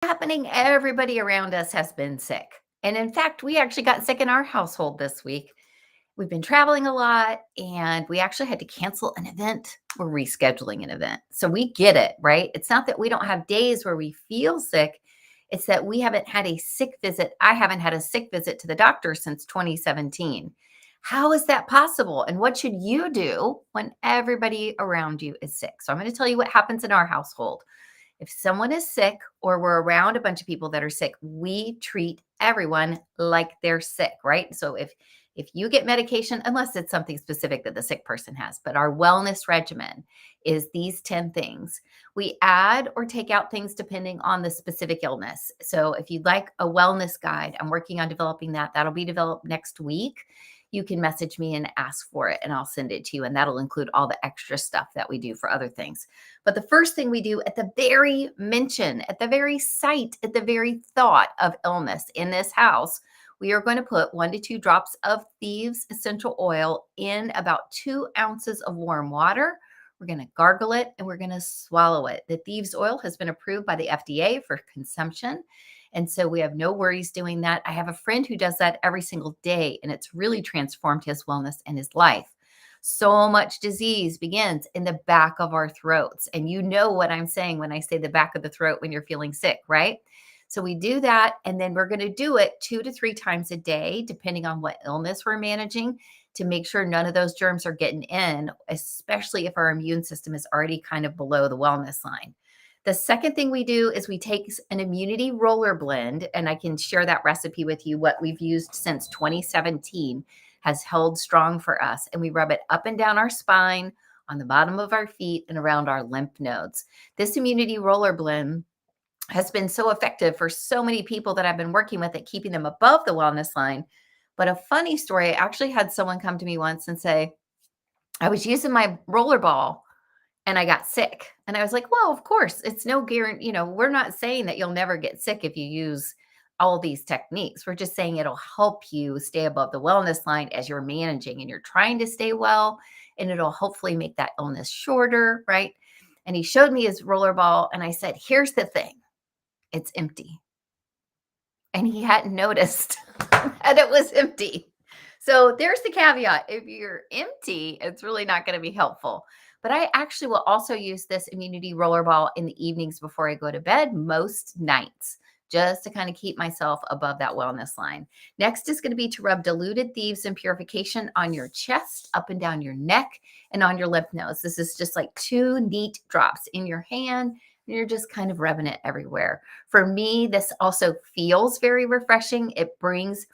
Happening, everybody around us has been sick. And in fact, we actually got sick in our household this week. We've been traveling a lot and we actually had to cancel an event. We're rescheduling an event. So we get it, right? It's not that we don't have days where we feel sick. It's that we haven't had a sick visit. I haven't had a sick visit to the doctor since 2017. How is that possible? And what should you do when everybody around you is sick? So I'm going to tell you what happens in our household. If someone is sick or we're around a bunch of people that are sick, we treat everyone like they're sick, right? So if you get medication, unless it's something specific that the sick person has, but our wellness regimen is these 10 things. We add or take out things depending on the specific illness. So if you'd like a wellness guide, I'm working on developing that. That'll be developed next week. You can message me and ask for it, and I'll send it to you. And that'll include all the extra stuff that we do for other things. But the first thing we do at the very mention, at the very sight, at the very thought of illness in this house, we are going to put 1 to 2 drops of Thieves essential oil in about 2 ounces of warm water. We're going to gargle it and we're going to swallow it. The Thieves oil has been approved by the FDA for consumption. And so we have no worries doing that. I have a friend who does that every single day, and it's really transformed his wellness and his life. So much disease begins in the back of our throats. And you know what I'm saying when I say the back of the throat when you're feeling sick, right? So we do that, and then we're going to do it 2 to 3 times a day, depending on what illness we're managing, to make sure none of those germs are getting in, especially if our immune system is already kind of below the wellness line. The second thing we do is we take an immunity roller blend, and I can share that recipe with you. What we've used since 2017 has held strong for us, and we rub it up and down our spine, on the bottom of our feet, and around our lymph nodes. This immunity roller blend has been so effective for so many people that I've been working with at keeping them above the wellness line. But a funny story, I actually had someone come to me once and say, I was using my roller ball and I got sick. And I was like, well, of course, it's no guarantee, we're not saying that you'll never get sick if you use all these techniques. We're just saying it'll help you stay above the wellness line as you're managing and you're trying to stay well, and it'll hopefully make that illness shorter, right? And he showed me his roller ball and I said, here's the thing, it's empty. And he hadn't noticed that it was empty. So there's the caveat. If you're empty, it's really not going to be helpful. But I actually will also use this immunity roller ball in the evenings before I go to bed most nights, just to kind of keep myself above that wellness line. Next is going to be to rub diluted Thieves and Purification on your chest, up and down your neck, and on your lymph nodes. This is just like 2 neat drops in your hand. And you're just kind of rubbing it everywhere. For me, this also feels very refreshing. It brings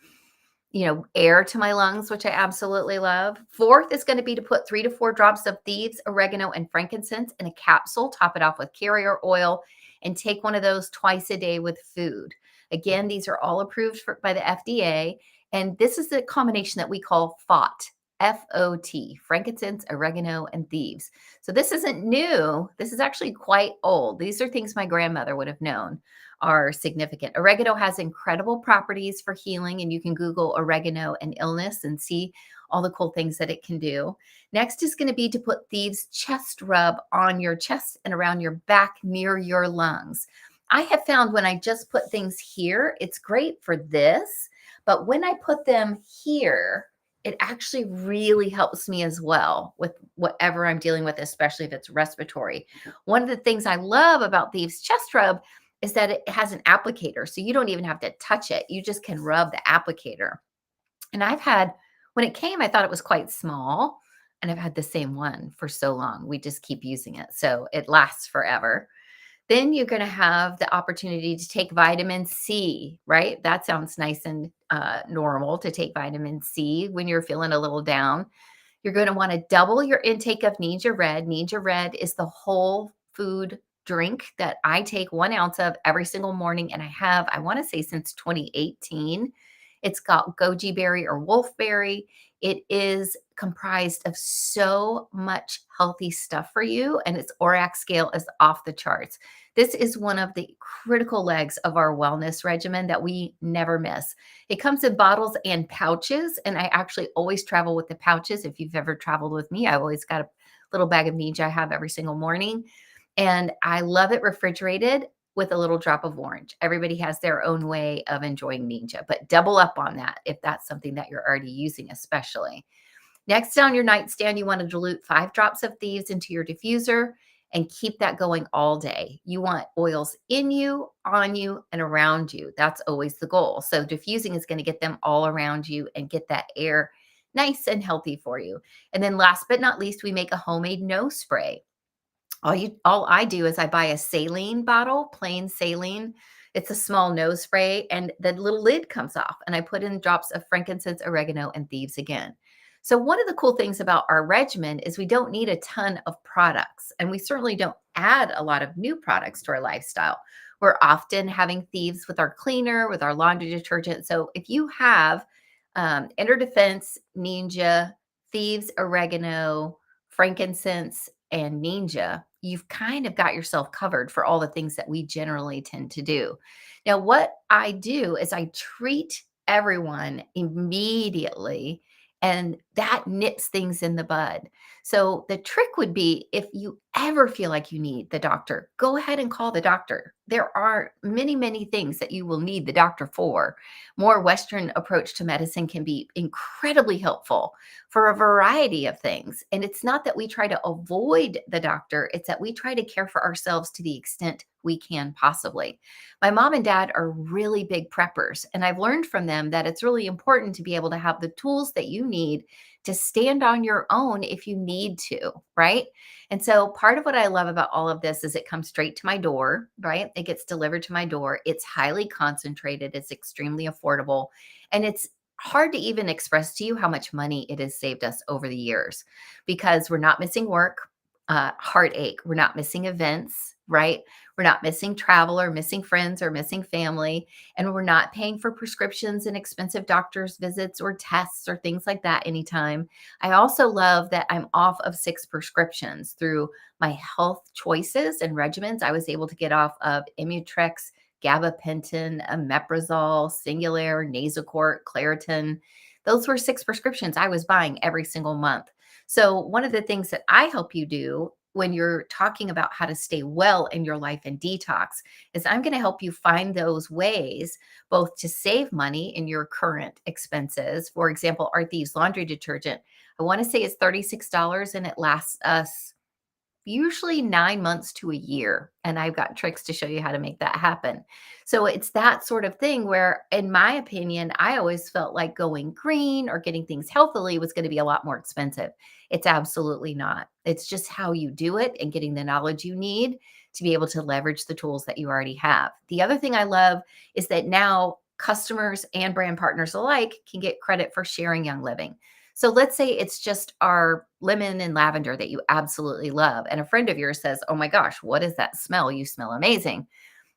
air to my lungs, which I absolutely love. Fourth is going to be to put 3 to 4 drops of Thieves, Oregano, and Frankincense in a capsule, top it off with carrier oil, and take one of those twice a day with food. Again, these are all approved by the FDA, and this is the combination that we call FOT, FOT, frankincense, oregano, and thieves. So this isn't new. This is actually quite old. These are things my grandmother would have known are significant. Oregano has incredible properties for healing, and you can Google oregano and illness and see all the cool things that it can do. Next is going to be to put Thieves chest rub on your chest and around your back near your lungs. I have found when I just put things here, it's great for this, but when I put them here, it actually really helps me as well with whatever I'm dealing with, especially if it's respiratory. One of the things I love about Thieves chest rub is that it has an applicator. So you don't even have to touch it. You just can rub the applicator. And when it came, I thought it was quite small. And I've had the same one for so long. We just keep using it. So it lasts forever. Then you're going to have the opportunity to take vitamin C, right? That sounds nice and normal to take vitamin C when you're feeling a little down. You're going to want to double your intake of Ninja Red. Ninja Red is the whole food drink that I take 1 ounce of every single morning. And I want to say since 2018. It's got goji berry or wolfberry. It is comprised of so much healthy stuff for you, and its ORAC scale is off the charts. This is one of the critical legs of our wellness regimen that we never miss. It comes in bottles and pouches, and I actually always travel with the pouches. If you've ever traveled with me, I always got a little bag of Ninja I have every single morning. And I love it refrigerated. with a little drop of orange. Everybody has their own way of enjoying ninja, but double up on that if that's something that you're already using, especially. Next, on your nightstand, you want to dilute 5 drops of Thieves into your diffuser and keep that going all day. You want oils in you, on you, and around you. That's always the goal. So diffusing is going to get them all around you and get that air nice and healthy for you. And then last but not least, we make a homemade nose spray. All I do is I buy a saline bottle, plain saline. It's a small nose spray, and the little lid comes off, and I put in drops of frankincense, oregano, and thieves again. So one of the cool things about our regimen is we don't need a ton of products, and we certainly don't add a lot of new products to our lifestyle. We're often having thieves with our cleaner, with our laundry detergent. So if you have Inner Defense, Ninja, thieves, oregano, frankincense, and ninja, you've kind of got yourself covered for all the things that we generally tend to do. Now, what I do is I treat everyone immediately, and that nips things in the bud. So, the trick would be if you ever feel like you need the doctor, go ahead and call the doctor. There are many, many things that you will need the doctor for. More Western approach to medicine can be incredibly helpful for a variety of things. And it's not that we try to avoid the doctor, it's that we try to care for ourselves to the extent we can possibly. My mom and dad are really big preppers, and I've learned from them that it's really important to be able to have the tools that you need to stand on your own if you need to, right? And so part of what I love about all of this is it comes straight to my door, right? It gets delivered to my door. It's highly concentrated, it's extremely affordable, and it's hard to even express to you how much money it has saved us over the years because we're not missing work, heartache. We're not missing events, right? We're not missing travel or missing friends or missing family. And we're not paying for prescriptions and expensive doctor's visits or tests or things like that anytime. I also love that I'm off of 6 prescriptions through my health choices and regimens. I was able to get off of Immutrex, gabapentin, omeprazole, Singulair, Nasacort, Claritin. Those were 6 prescriptions I was buying every single month. So, one of the things that I help you do when you're talking about how to stay well in your life and detox is I'm going to help you find those ways both to save money in your current expenses. For example, our Thieves laundry detergent, I want to say it's $36 and it lasts us usually 9 months to a year. And I've got tricks to show you how to make that happen. So it's that sort of thing where, in my opinion, I always felt like going green or getting things healthily was going to be a lot more expensive. It's absolutely not. It's just how you do it and getting the knowledge you need to be able to leverage the tools that you already have. The other thing I love is that now customers and brand partners alike can get credit for sharing Young Living. So let's say it's just our lemon and lavender that you absolutely love. And a friend of yours says, "Oh my gosh, what is that smell? You smell amazing."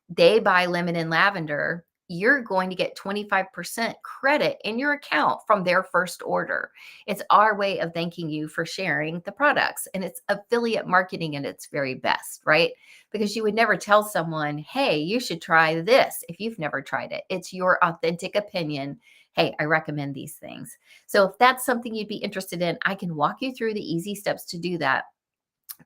They buy lemon and lavender, you're going to get 25% credit in your account from their first order. It's our way of thanking you for sharing the products. And it's affiliate marketing at its very best, right? Because you would never tell someone, "Hey, you should try this," if you've never tried it. It's your authentic opinion. "Hey, I recommend these things." So if that's something you'd be interested in, I can walk you through the easy steps to do that.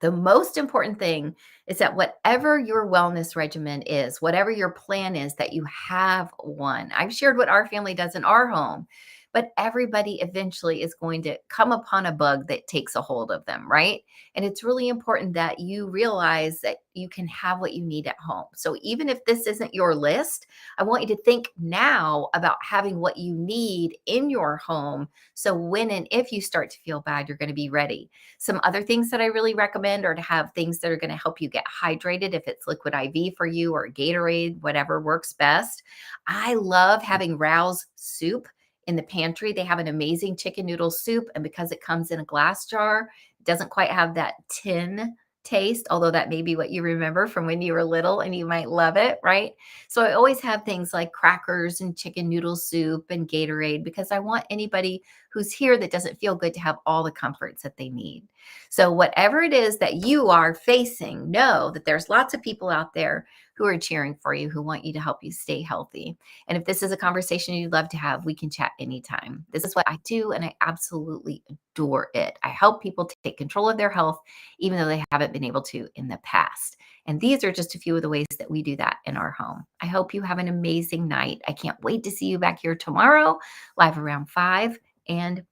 The most important thing is that whatever your wellness regimen is, whatever your plan is, that you have one. I've shared what our family does in our home, but everybody eventually is going to come upon a bug that takes a hold of them, right? And it's really important that you realize that you can have what you need at home. So even if this isn't your list, I want you to think now about having what you need in your home. So when and if you start to feel bad, you're going to be ready. Some other things that I really recommend are to have things that are going to help you get hydrated, if it's liquid IV for you or Gatorade, whatever works best. I love having Rouse soup in the pantry. They have an amazing chicken noodle soup, and because it comes in a glass jar, it doesn't quite have that tin taste, although that may be what you remember from when you were little and you might love it, right? So I always have things like crackers and chicken noodle soup and Gatorade because I want anybody who's here that doesn't feel good to have all the comforts that they need. So, whatever it is that you are facing, know that there's lots of people out there who are cheering for you, who want you to help you stay healthy. And if this is a conversation you'd love to have, we can chat anytime. This is what I do, and I absolutely adore it. I help people take control of their health, even though they haven't been able to in the past. And these are just a few of the ways that we do that in our home. I hope you have an amazing night. I can't wait to see you back here tomorrow, live around 5. And